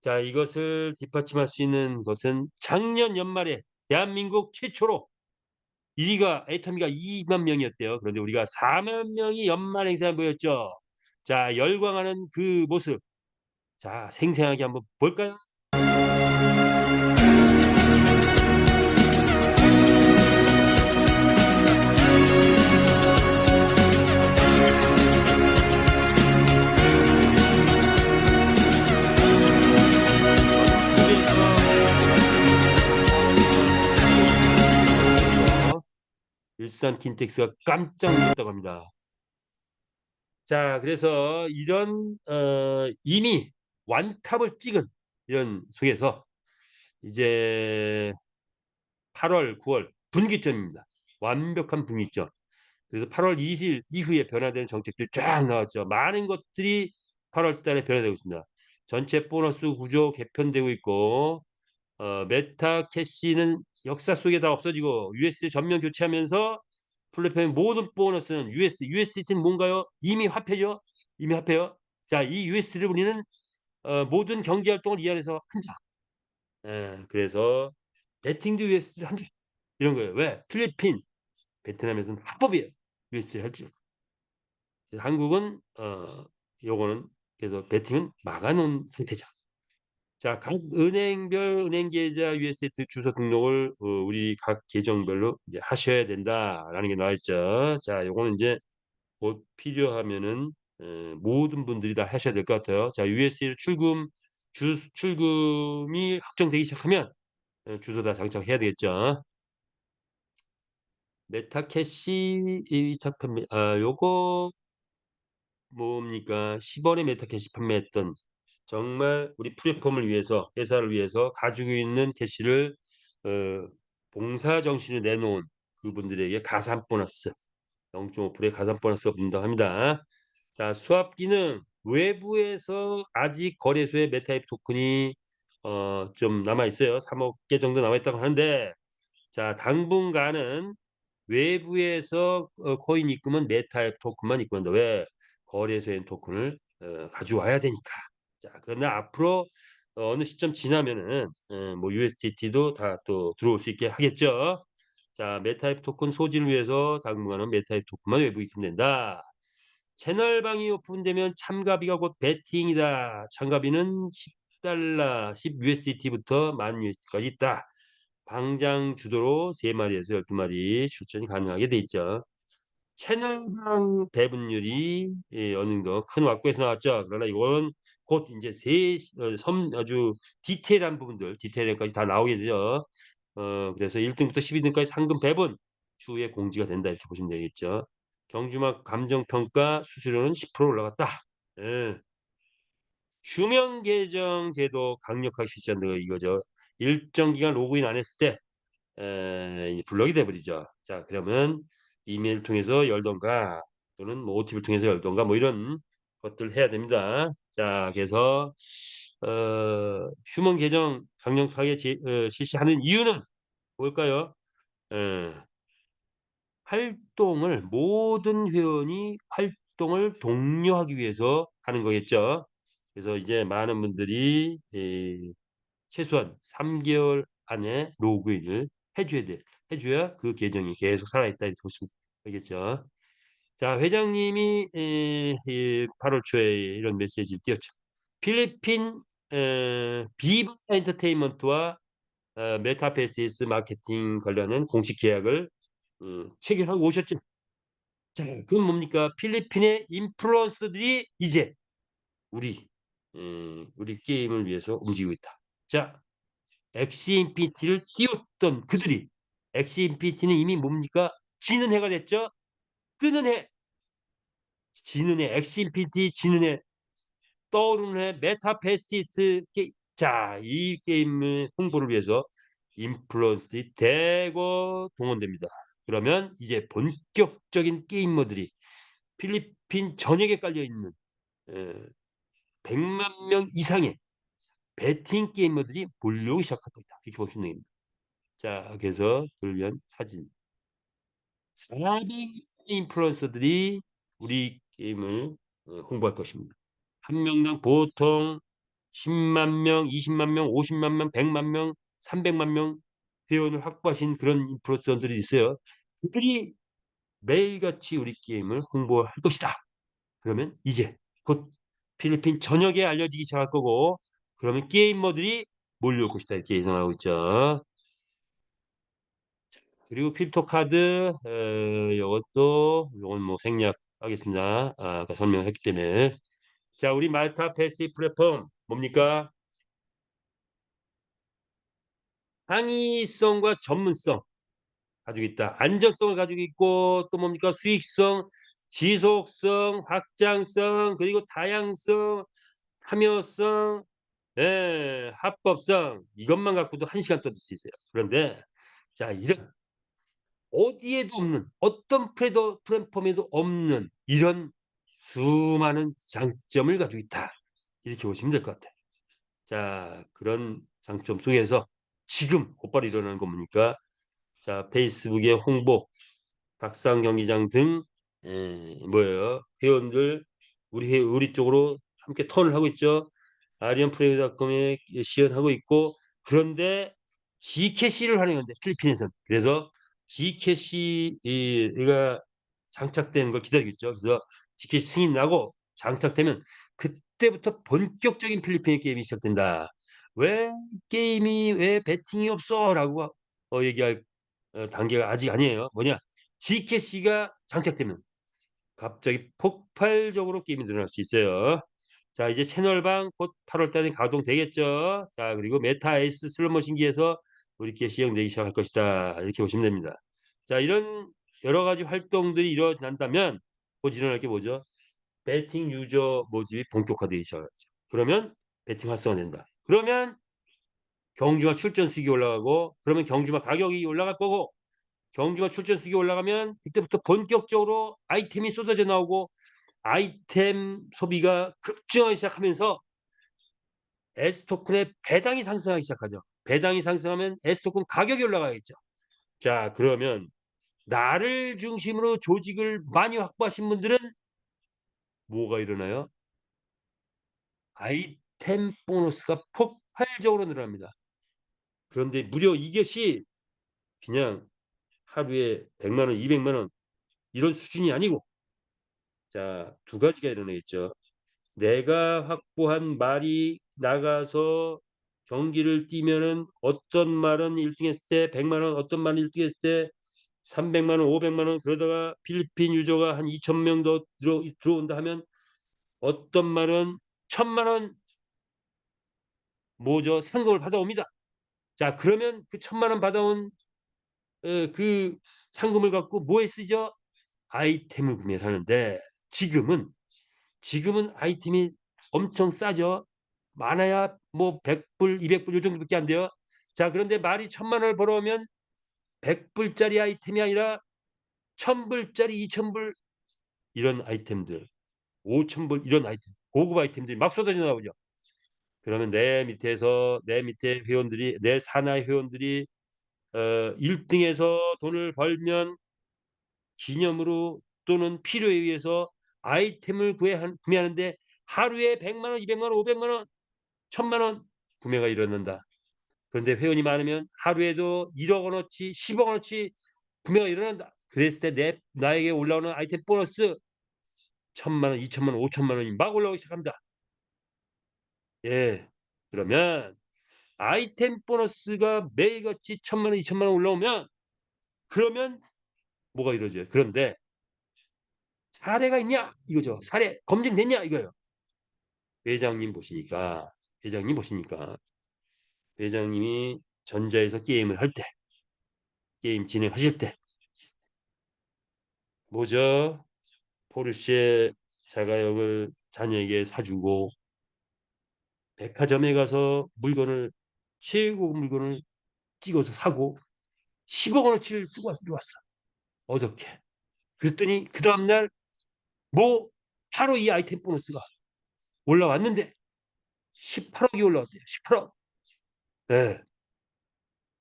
자, 이것을 뒷받침할 수 있는 것은 작년 연말에 대한민국 최초로 1위가 애터미가 2만 명이었대요. 그런데 우리가 4만 명이 연말 행사에 모였죠. 자, 열광하는 그 모습. 자, 생생하게 한번 볼까요? 일산 킨텍스가 깜짝 놀랐다고 합니다. 자, 그래서 이런 이미 완탑을 찍은 이런 속에서 이제 8월, 9월 분기점입니다. 완벽한 분기점. 그래서 8월 2일 이후에 변화되는 정책들이 쫙 나왔죠. 많은 것들이 8월 달에 변화되고 있습니다. 전체 보너스 구조 개편되고 있고 메타 캐시는 역사 속에 다 없어지고 USD 전면 교체하면서 플랫폼의 모든 보너스는 USDT는 뭔가요? 이미 화폐죠. 이미 화폐요. 자, 이 USD를 우리는 모든 경제 활동을 이 안에서 한다. 그래서 베팅도 USD를 한다. 이런 거예요. 왜? 필리핀, 베트남에서는 합법이에요. USD를 할 줄. 한국은 요거는 그래서 베팅은 막아 놓은 상태죠. 자, 각 은행별 은행 계좌 USDT 주소 등록을 우리 각 계정별로 이제 하셔야 된다라는 게 나와 있죠. 자, 요거는 이제 곧 필요하면은 모든 분들이 다 하셔야 될 것 같아요. 자, USD로 출금이 확정되기 시작하면 주소 다 장착해야 되겠죠. 메타캐시 위탁 판매 요거 뭡니까? 10원에 메타캐시 판매했던 정말 우리 플랫폼을 위해서 회사를 위해서 가지고 있는 캐시를 어 봉사 정신을 내놓은 그분들에게 가산 보너스 0.5%의 가산 보너스가 분다고 합니다. 자, 수합 기능 외부에서 아직 거래소에 메타입 토큰이 좀 남아 있어요. 3억 개 정도 남아 있다고 하는데 자, 당분간은 외부에서 코인 입금은 메타앱 토큰만 입금한다. 왜? 거래소에 토큰을 가져와야 되니까. 자, 그런데 앞으로 어느 시점 지나면은 뭐 USDT도 다 또 들어올 수 있게 하겠죠. 자, 메타앱 토큰 소진을 위해서 당분간은 메타앱 토큰만 외부 입금된다. 채널방이 오픈되면 참가비가 곧 베팅이다. 참가비는 10달러, 10USDT부터 10,000USDT까지 있다. 방장 주도로 3마리에서 12마리 출전이 가능하게 돼 있죠. 채널당 배분율이 어느 정도 큰 왁구에서 나왔죠. 그러나 이건 곧 이제 아주 디테일한 부분들, 디테일까지 다 나오게 되죠. 그래서 1등부터 12등까지 상금 배분 추후에 공지가 된다 이렇게 보시면 되겠죠. 경주막 감정평가 수수료는 10% 올라갔다. 예. 휴면 계정 제도 강력하게 실시한다 이거죠. 일정 기간 로그인 안 했을 때 블럭이 돼 버리죠. 자, 그러면 이메일 통해서 열던가 또는 뭐 OTP를 통해서 열던가 뭐 이런 것들 해야 됩니다. 자, 그래서 휴먼 계정 강력하게 실시하는 이유는 뭘까요? 예. 활동을 모든 회원이 활동을 독려하기 위해서 하는 거겠죠. 그래서 이제 많은 분들이 최소한 3개월 안에 로그인을 해 줘야 돼. 해 줘야 그 계정이 계속 살아있다 이렇게 보시면 되겠죠. 자, 회장님이 8월 초에 이런 메시지를 띄웠죠. 필리핀 비바 엔터테인먼트와 메타페시스 마케팅 관련한 공식 계약을 체결하고 오셨죠. 자, 그건 뭡니까? 필리핀의 인플루언서들이 이제 우리 게임을 위해서 움직이고 있다. 자, 엑시 인피니티를 띄웠던 그들이, 엑시 인피니티는 이미 뭡니까? 지는 해가 됐죠. 뜨는 해, 지는 해, 엑시 인피니티 지는 해, 떠오르는 해, 메타페스티스 자, 이 게임의 홍보를 위해서 인플루언서들이 대거 동원됩니다. 그러면 이제 본격적인 게이머들이 필리핀 전역에 깔려 있는 100만 명 이상의 베팅 게이머들이 몰려오기 시작할 겁니다. 이렇게 보시면 됩니다. 자, 그래서 그를 위한 사진. 400 인플루언서들이 우리 게임을 홍보할 것입니다. 한 명당 보통 10만 명, 20만 명, 50만 명, 100만 명, 300만 명 회원을 확보하신 그런 인플루언서들이 있어요. 그들이 매일같이 우리 게임을 홍보할 것이다. 그러면 이제 곧 필리핀 전역에 알려지기 시작할 거고, 그러면 게이머들이 몰려올 것이다, 이렇게 예상하고 있죠. 그리고 크립토 카드 이것도 요건 뭐 생략하겠습니다. 아까 설명했기 때문에. 자, 우리 말타 패시브 플랫폼 뭡니까? 항의성과 전문성 가지고 있다. 안전성을 가지고 있고, 또 뭡니까? 수익성, 지속성, 확장성, 그리고 다양성, 참여성, 합법성, 이것만 갖고도 1시간 떠들 수 있어요. 그런데 자, 이런 어디에도 없는, 어떤 플랫폼에도 없는 이런 수많은 장점을 가지고 있다. 이렇게 보시면 될 것 같아요. 자, 그런 장점 속에서 지금 곧바로 일어나는 건 뭡니까? 자, 페이스북의 홍보, 박상 경기장 등 뭐예요? 회원들 우리 쪽으로 함께 턴을 하고 있죠. 아리언프레이닷컴에 지원하고 있고, 그런데 G캐시를 활용하는데 필리핀에서는. 그래서 G캐시가 장착되는 걸 기다리고 있죠. 그래서 G캐시 승인 나고 장착되면 그때부터 본격적인 필리핀의 게임이 시작된다. 왜 게임이 왜 배팅이 없어라고 얘기할 단계가 아직 아니에요. 뭐냐? G캐시가 장착되면 갑자기 폭발적으로 게임이 늘어날 수 있어요. 자, 이제 채널방 곧 8월 달에 가동되겠죠. 자, 그리고 메타에이스 슬롯머신기에서 우리께 시행되기 시작할 것이다. 이렇게 보시면 됩니다. 자, 이런 여러 가지 활동들이 일어난다면 곧 일어날 게 뭐죠? 배팅 유저 모집이 본격화되기 시작하죠. 그러면 배팅 활성화된다. 그러면 경주마 출전 수익이 올라가고, 그러면 경주마 가격이 올라갈 거고, 경주마 출전 수익이 올라가면 그때부터 본격적으로 아이템이 쏟아져 나오고, 아이템 소비가 급증하기 시작하면서 S토큰의 배당이 상승하기 시작하죠. 배당이 상승하면 S토큰 가격이 올라가겠죠. 자, 그러면 나를 중심으로 조직을 많이 확보하신 분들은 뭐가 일어나요? 아이템 보너스가 폭발적으로 늘어납니다. 그런데 무려 이것이 그냥 하루에 100만 원, 200만 원 이런 수준이 아니고, 자, 두 가지가 일어나겠죠. 내가 확보한 말이 나가서 경기를 뛰면은 어떤 말은 1등 했을 때 100만 원, 어떤 말은 1등 했을 때 300만 원, 500만 원, 그러다가 필리핀 유저가 한 2,000명 더 들어온다 하면 어떤 말은 1,000만 원 뭐죠? 상금을 받아옵니다. 자, 그러면 그 1,000만 원 받아온 그 상금을 갖고 뭐에 쓰죠? 아이템을 구매를 하는데, 지금은 아이템이 엄청 싸죠. 많아야 뭐 100불, 200불 요 정도밖에 안 돼요. 자, 그런데 말이 1,000만 원을 벌어오면 100불짜리 아이템이 아니라 1,000불짜리, 2,000불 이런 아이템들, 5,000불 이런 아이템, 고급 아이템들이 막 쏟아져 나오죠. 그러면 내 밑에 회원들이, 내 산하의 회원들이 1등에서 돈을 벌면 기념으로 또는 필요에 의해서 아이템을 구매하는데 하루에 100만 원, 200만 원, 500만 원, 1,000만 원 구매가 일어난다. 그런데 회원이 많으면 하루에도 1억 원어치, 10억 원어치 구매가 일어난다. 그랬을 때 나에게 올라오는 아이템 보너스 1,000만 원, 2,000만 원, 5,000만 원이 막 올라오기 시작합니다. 예. 그러면 아이템 보너스가 매일같이 1,000만 원, 2,000만 원 올라오면 그러면 뭐가 이루어져요? 그런데 사례가 있냐 이거죠. 사례 검증됐냐 이거예요. 회장님 보시니까 회장님 보시니까 회장님이 전자에서 게임을 할 때 게임 진행하실 때 뭐죠? 포르쉐 자가용을 자녀에게 사주고 백화점에 가서 물건을 최고급 물건을 찍어서 사고 10억 원어치를 쓰고 왔어. 어저께. 그랬더니 그 다음날 뭐 바로 이 아이템 보너스가 올라왔는데 18억이 올라왔대요. 18억. 네.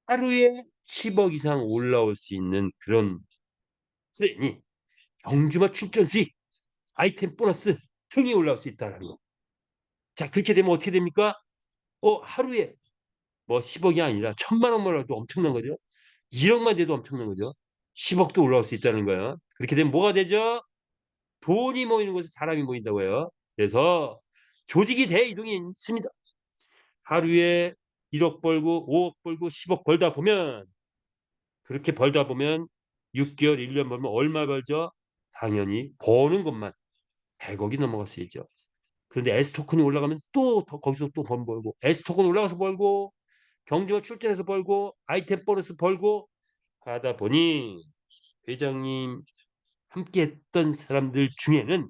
하루에 10억 이상 올라올 수 있는 그런 트레인이 경주마 출전 수익, 아이템 보너스 등이 올라올 수 있다는 거. 자, 그렇게 되면 어떻게 됩니까? 하루에 뭐 10억이 아니라 1,000만 원만 올라도 엄청난 거죠. 1억만 돼도 엄청난 거죠. 10억도 올라올 수 있다는 거예요. 그렇게 되면 뭐가 되죠? 돈이 모이는 곳에 사람이 모인다고 해요. 그래서 조직이 대이동이 있습니다. 하루에 1억 벌고 5억 벌고 10억 벌다 보면 그렇게 벌다 보면 6개월, 1년 벌면 얼마 벌죠? 당연히 버는 것만 100억이 넘어갈 수 있죠. 그런데 S토큰이 올라가면 또 더 거기서 또 번 벌고 S토큰 올라가서 벌고 경주가 출전해서 벌고 아이템 보너스 벌고 하다 보니 회장님 함께 했던 사람들 중에는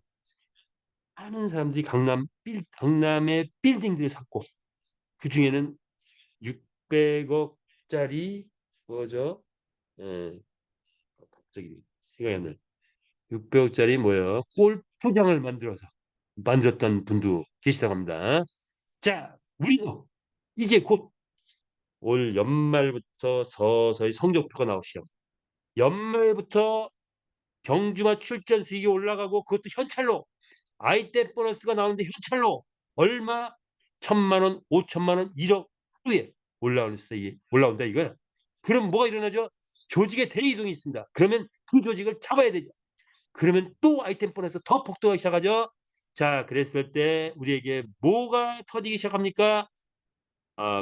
많은 사람들이 강남의 빌딩들을 샀고 그중에는 600억짜리 뭐죠? 예, 갑자기 생각이 안 나요. 600억짜리 뭐예요? 골프장을 만들었던 분도 계시다고 합니다. 자, 우리도 이제 곧 올 연말부터 서서히 성적표가 나오기 시작합니다. 연말부터 경주마 출전 수익이 올라가고 그것도 현찰로 아이템 보너스가 나오는데 현찰로 얼마? 1,000만 원, 5천만 원, 1억 하루에 올라온다 이거야. 그럼 뭐가 일어나죠? 조직의 대이동이 있습니다. 그러면 그 조직을 잡아야 되죠. 그러면 또 아이템 보너스 더 폭등하기 시작하죠. 자, 그랬을 때 우리에게 뭐가 터지기 시작합니까?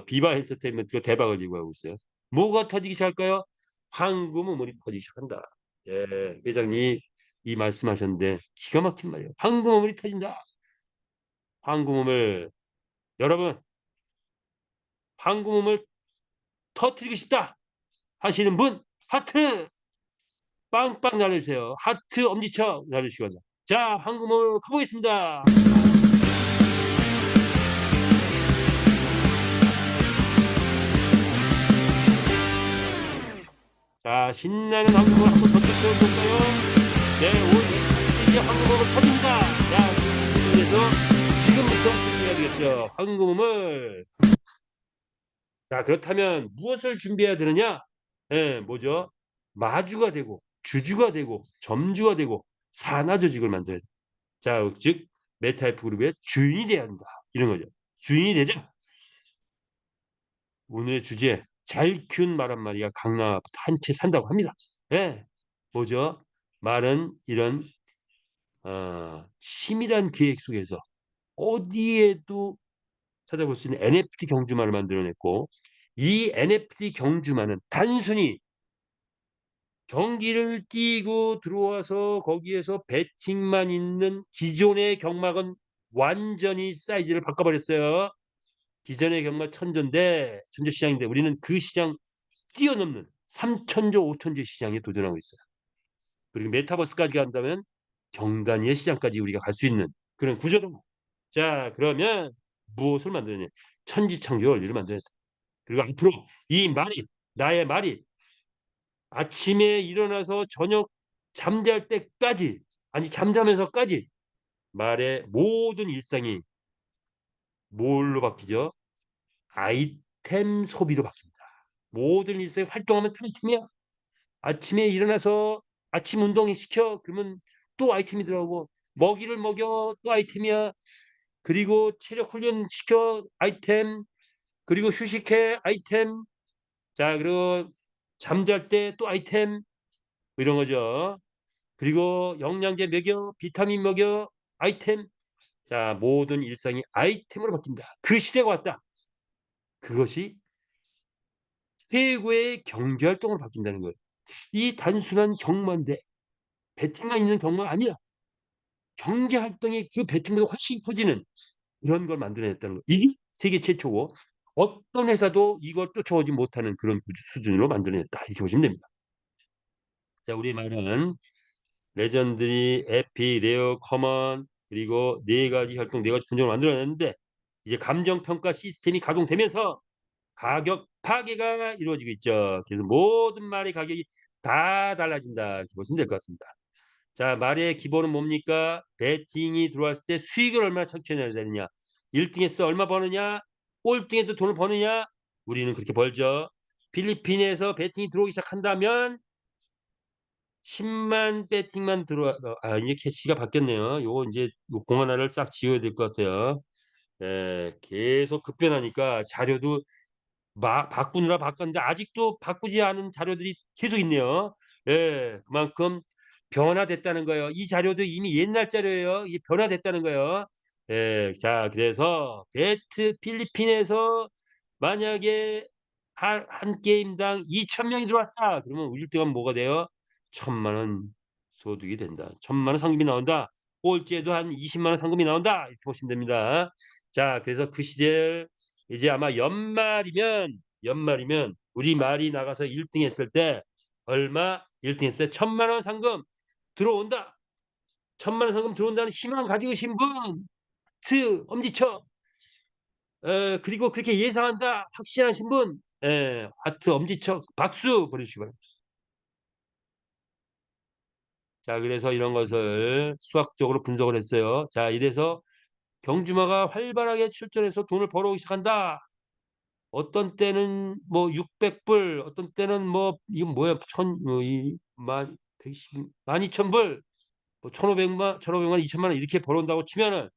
비바 엔터테인먼트가 대박을 예고하고 있어요. 뭐가 터지기 시작할까요? 황금 우물이 터지기 시작한다. 예, 회장님 이 말씀하셨는데 기가 막힌 말이에요. 황금 우물이 터진다. 황금 우물 여러분 황금 우물 터뜨리고 싶다 하시는 분 하트 빵빵 날려주세요. 하트 엄지척 날려주시기 바랍니다. 자, 황금 우물 가보겠습니다. 자, 신나는 황금 우물 한번 더 터뜨려볼까요? 네, 올 이제 황금 우물 터집니다. 자, 그래서 지금부터 준비해야 되겠죠. 황금 우물. 자, 그렇다면 무엇을 준비해야 되느냐? 예, 뭐죠? 마주가 되고 주주가 되고 점주가 되고 산하 조직을 만들어야 돼. 자, 즉 메타F 그룹의 주인이 돼야 한다. 이런 거죠. 주인이 되자. 오늘의 주제 잘 키운 말 한 마리가 강남부터 한 채 산다고 합니다. 예, 뭐죠? 말은 이런 치밀한 계획 속에서 어디에도 찾아볼 수 있는 NFT 경주만을 만들어냈고 이 NFT 경주만은 단순히 경기를 뛰고 들어와서 거기에서 배팅만 있는 기존의 경막은 완전히 사이즈를 바꿔버렸어요. 기존의 경막 천조 시장인데 우리는 그 시장 뛰어넘는 3천조, 5천조 시장에 도전하고 있어요. 그리고 메타버스까지 간다면 경단위의 시장까지 우리가 갈 수 있는 그런 구조다. 자, 그러면 무엇을 만드느냐? 천지창조 원리를 만들어야 돼. 그리고 앞으로 이 말이 나의 말이 아침에 일어나서 저녁 잠잘 때까지 아니 잠자면서까지 말의 모든 일상이 뭘로 바뀌죠? 아이템 소비로 바뀝니다. 모든 일상이 활동하면 아이템이야. 아침에 일어나서 아침 운동 시켜 그러면 또 아이템이 들어가고 먹이를 먹여 또 아이템이야. 그리고 체력 훈련 시켜 아이템 그리고 휴식해 아이템 자 그리고 잠잘 때 또 아이템 이런 거죠. 그리고 영양제 먹여, 비타민 먹여, 아이템. 자, 모든 일상이 아이템으로 바뀐다. 그 시대가 왔다. 그것이 최고의 경제 활동으로 바뀐다는 거예요. 이 단순한 경마인데 배팅만 있는 경마가 아니라 경제 활동이 그 배팅보다 훨씬 커지는 이런 걸 만들어냈다는 거. 이게 세계 최초고 어떤 회사도 이걸 쫓아오지 못하는 그런 수준으로 만들어냈다. 이렇게 보시면 됩니다. 자, 우리말은 레전드리, 에피, 레어, 커먼 그리고 네 가지 활동, 네 가지 품종을 만들어냈는데 이제 감정 평가 시스템이 가동되면서 가격 파괴가 이루어지고 있죠. 그래서 모든 말의 가격이 다 달라진다. 이렇게 보시면 될 것 같습니다. 자, 말의 기본은 뭡니까? 배팅이 들어왔을 때 수익을 얼마나 창출해야 되느냐. 1등에서 얼마 버느냐? 꼴등에도 돈을 버느냐? 우리는 그렇게 벌죠. 필리핀에서 배팅이 들어오기 시작한다면 10만 배팅만 들어와 이제 캐시가 바뀌었네요. 요거 이제 요 공 하나를 싹 지워야 될 것 같아요. 예, 계속 급변하니까 자료도 바꾸느라 바꿨는데 아직도 바꾸지 않은 자료들이 계속 있네요. 예, 그만큼 변화됐다는 거예요. 이 자료도 이미 옛날 자료예요. 이게 변화됐다는 거예요. 예, 자, 그래서 필리핀에서 만약에 한 게임당 2천 명이 들어왔다. 그러면 우리 때가 뭐가 돼요? 1,000만 원 소득이 된다. 1,000만 원 상금이 나온다. 꼴찌에도 한 20만 원 상금이 나온다. 이렇게 보시면 됩니다. 자, 그래서 그 시절 이제 아마 연말이면 우리 말이 나가서 1등 했을 때 얼마 1등 했을 때 1,000만 원 상금 들어온다. 1,000만 원 상금 들어온다는 희망 가지고 계신 분, 엄지척. 그리고 그렇게 예상한다 확신하신 분, 하트 엄지척 박수 보내주시기 바랍니다. 자, 그래서 이런 것을 수학적으로 분석을 했어요. 자, 이래서 경주마가 활발하게 출전해서 돈을 벌어오기 시작한다. 어떤 때는 뭐 600불, 어떤 때는 뭐 이건 뭐야? 만 120, 12,000불, 뭐 1,500만, 2천만 원 이렇게 벌어온다고 치면은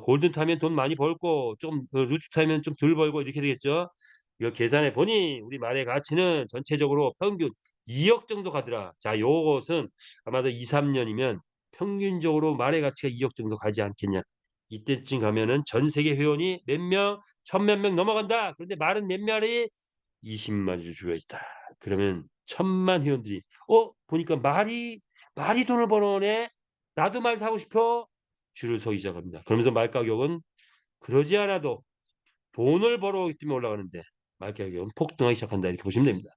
골든 타면 돈 많이 벌고 좀 루즈 타면 좀 덜 벌고 이렇게 되겠죠. 이거 계산해 보니 우리 말의 가치는 전체적으로 평균 2억 정도 가더라. 자, 요것은 아마도 2, 3년이면 평균적으로 말의 가치가 2억 정도 가지 않겠냐. 이때쯤 가면은 전 세계 회원이 몇 명, 천 몇 명 넘어간다. 그런데 말은 몇 마리? 20마리를 주어 있다. 그러면 1,000만 회원들이 보니까 말이 돈을 버는 애 나도 말 사고 싶어 줄을 서기 시작합니다. 그러면서 말 가격은 그러지 않아도 돈을 벌어오기 때문에 올라가는데 말 가격은 폭등하기 시작한다. 이렇게 보시면 됩니다.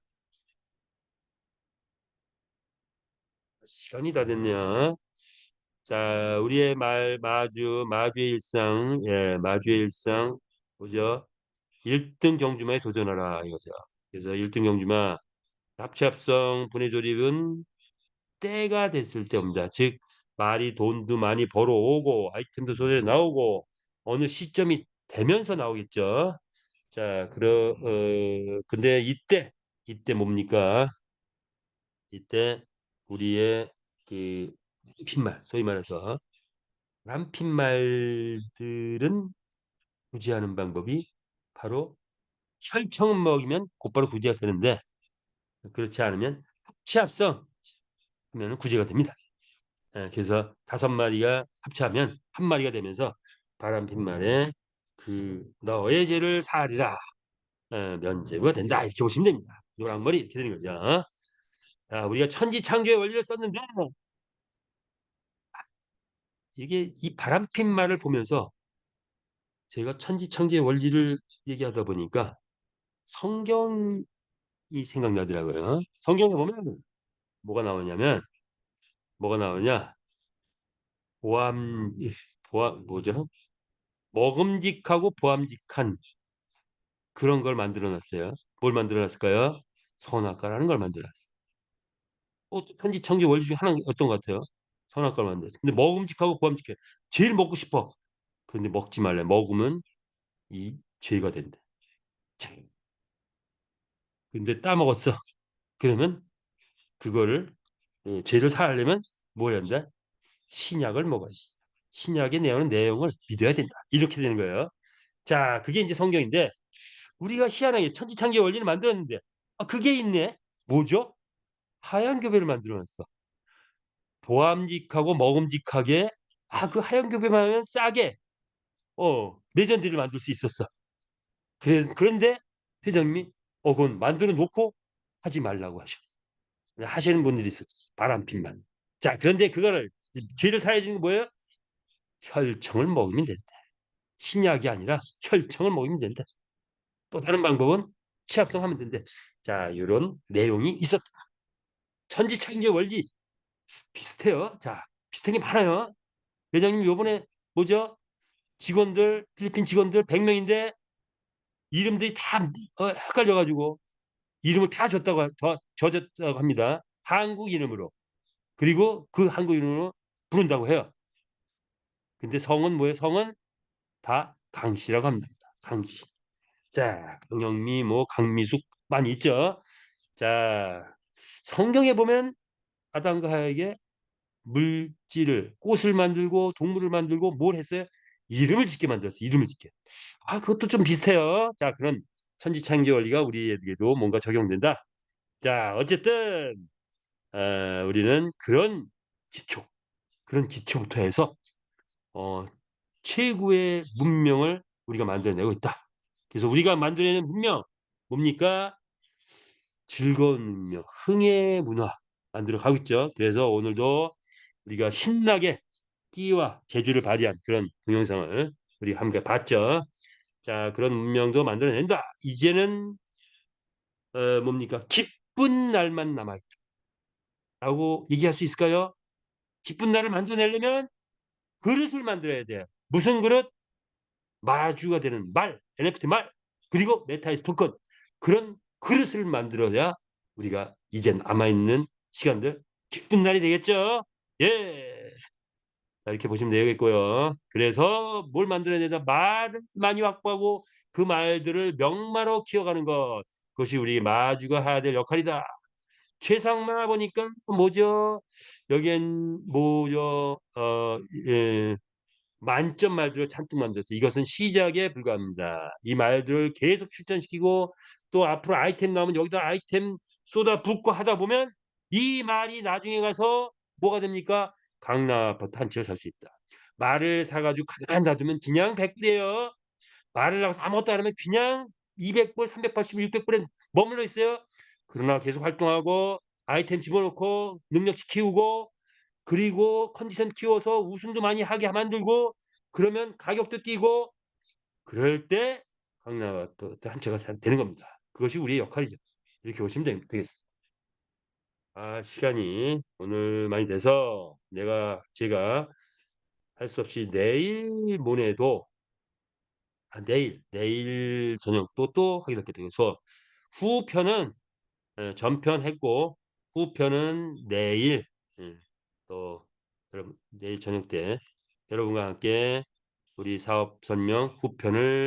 시간이 다 됐네요. 자, 우리의 마주의 일상, 마주의 일상 보죠. 1등 경주마에 도전하라 이거죠. 그래서 1등 경주마 합체합성 분해 조립은 때가 됐을 때 옵니다. 즉 말이 돈도 많이 벌어오고 아이템도 소재 나오고 어느 시점이 되면서 나오겠죠. 자, 근데 이때 뭡니까? 이때 우리의 그 란핀말, 소위 말해서 란핀말들은 구제하는 방법이 바로 혈청은 먹이면 곧바로 구제가 되는데 그렇지 않으면 합치합성 하면 구제가 됩니다. 그래서 5마리가 합체하면 한 마리가 되면서 바람핀말에 그 너의 죄를 사하리라 면제부가 된다 이렇게 보시면 됩니다. 노랑머리 이렇게 되는 거죠. 자, 우리가 천지창조의 원리를 썼는데 이게 이 바람핀말을 보면서 제가 천지창조의 원리를 얘기하다 보니까 성경이 생각나더라고요. 성경에 보면 뭐가 나오냐 보암 보암 뭐죠? 먹음직하고 보암직한 그런 걸 만들어 놨어요. 뭘 만들어 놨을까요? 선악과라는 걸 만들어 놨어요. 천지창조 원리 중에 하나는 어떤 것 같아요? 선악과를 만들었어요. 근데 먹음직하고 보암직해. 제일 먹고 싶어. 그런데 먹지 말래. 먹으면 이 죄가 된대. 자, 근데 따먹었어. 그러면 그거를 죄를 사하려면 뭘 해야 된다? 신약을 먹어야지. 신약에 나오는 내용을 믿어야 된다. 이렇게 되는 거예요. 자, 그게 이제 성경인데 우리가 희한하게 천지창조 원리를 만들었는데 그게 있네. 뭐죠? 하얀 교배를 만들어 놨어. 보암직하고 먹음직하게 그 하얀 교배만 하면 싸게 레전드를 만들 수 있었어. 그런데 회장님이 그건 만들어 놓고 하지 말라고 하셔. 하시는 분들이 있었지. 바람핀만. 자, 그런데 그거를 죄를 사해 주는 게 뭐예요? 혈청을 먹으면 된다. 신약이 아니라 혈청을 먹으면 된다. 또 다른 방법은 취합성 하면 된대. 자, 이런 내용이 있었다. 천지창조 원리 비슷해요. 자, 비슷한 게 많아요. 회장님 요번에 뭐죠? 직원들 필리핀 직원들 100명인데 이름들이 다 헷갈려가지고 이름을 다 줬다고 합니다. 한국 이름으로. 그리고 그 한국 이름으로 부른다고 해요. 근데 성은 뭐예요? 성은 다 강씨라고 합니다. 강씨. 자, 강영미, 뭐 강미숙 많이 있죠. 자, 성경에 보면 아담과 하에게 물질을 꽃을 만들고 동물을 만들고 뭘 했어요? 이름을 짓게 만들었어요. 이름을 짓게. 그것도 좀 비슷해요. 자, 그런 천지창조 원리가 우리에게도 뭔가 적용된다. 자, 어쨌든 우리는 그런 기초부터 해서 최고의 문명을 우리가 만들어내고 있다. 그래서 우리가 만들어내는 문명 뭡니까? 즐거운 문명, 흥의 문화 만들어 가고 있죠. 그래서 오늘도 우리가 신나게 끼와 재주를 발휘한 그런 동영상을 우리 함께 봤죠. 자, 그런 문명도 만들어낸다. 이제는 뭡니까? 기쁜 날만 남아있다라고 얘기할 수 있을까요? 기쁜 날을 만들어내려면 그릇을 만들어야 돼. 무슨 그릇? 마주가 되는 말, NFT 말, 그리고 메타이스 토큰 그런 그릇을 만들어야 우리가 이제 남아있는 시간들 기쁜 날이 되겠죠. 예. 자, 이렇게 보시면 되겠고요. 그래서 뭘 만들어야 되나? 말을 많이 확보하고 그 말들을 명마로 키워가는 것. 그것이 우리 마주가 해야 될 역할이다. 최상마 보니까 뭐죠? 여기엔 뭐죠? 예, 만점 말들을 잔뜩 만들었어요. 이것은 시작에 불과합니다. 이 말들을 계속 출전시키고 또 앞으로 아이템 나오면 여기다 아이템 쏟아붓고 하다 보면 이 말이 나중에 가서 뭐가 됩니까? 강남 아파트 한 채를 살 수 있다. 말을 사가지고 가만 놔두면 그냥 100불이에요. 말을 나가서 아무것도 안 하면 그냥 200불, 380불, 600불에 머물러 있어요. 그러나 계속 활동하고 아이템 집어넣고 능력치 키우고 그리고 컨디션 키워서 우승도 많이 하게 만들고 그러면 가격도 뛰고 그럴 때 강남 아파트 한 채가 되는 겁니다. 그것이 우리의 역할이죠. 이렇게 보시면 되겠습니다. 시간이 오늘 많이 돼서 제가 할 수 없이 내일 모레도 내일 저녁 또 하게 될 돼서 후편은 전편 했고 후편은 내일 또 여러분 내일 저녁 때 여러분과 함께 우리 사업 설명 후편을